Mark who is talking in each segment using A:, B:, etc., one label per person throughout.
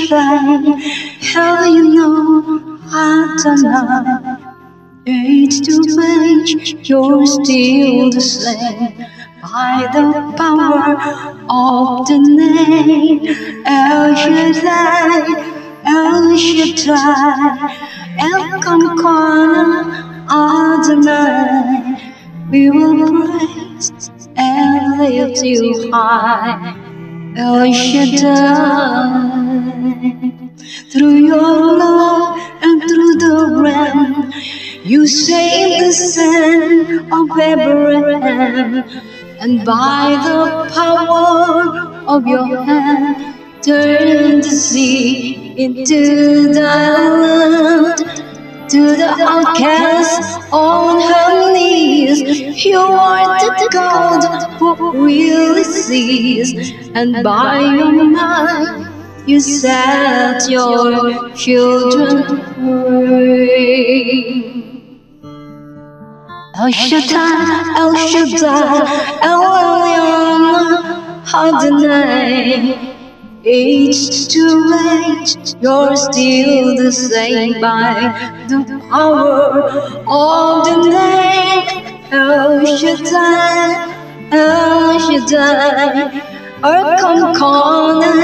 A: shine. Hell, you know I deny. Age to age, you're still the same. By the power of the name El Shaddai, El Shaddai, El Kamkana Adonai. We will praise and lift you high, El Shaddai. Through your love and through the rain, you saved the son of Abraham, and by the power of your hand, turned the sea into thy land. To the outcast on her knees, you are the God who really sees, and by your might you set your children free. El Shaddai, El Shaddai, El Elyon, Adonai. Age to age, you're still the same by the power of the name El Shaddai, El Shaddai, Kamkana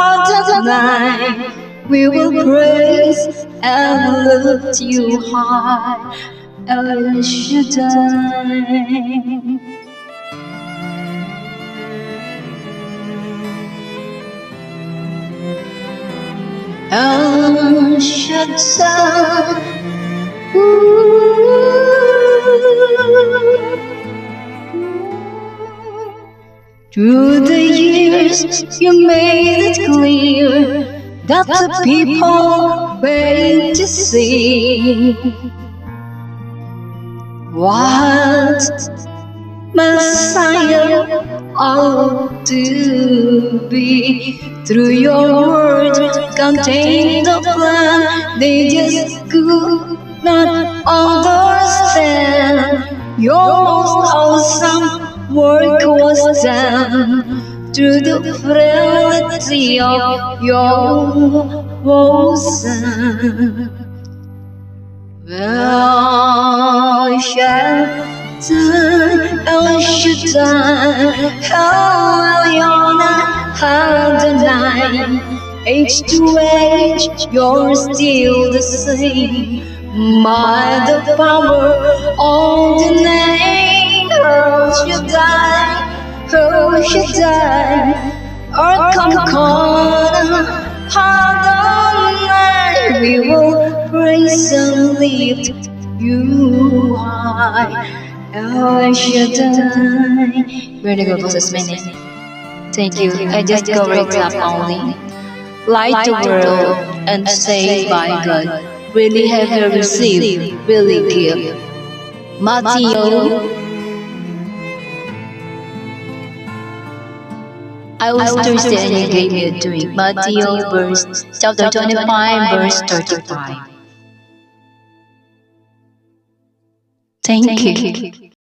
A: Adonai. We will praise and lift you high, El Shaddai. El Shaddai. Through the years, you made it clear that the people wait to see what Messiah ought to be. Through your word contained the plan, they just could not understand. Your most awesome work was done through the frailty of your Son. El Shaddai, El Shaddai, El Elyon, Adonai. Age to age, you're still the same. By the power of the name El Shaddai, El Shaddai, Kamkana Adonai. We will praise and lift you high, El Shaddai.
B: Very good process meaning. Thank you. I just go right up only. Light the world and saved by God. Really have you received, really give. Matthew. I was thirsty and you gave me a drink. Matthew chapter 25 verse 35. Thank you.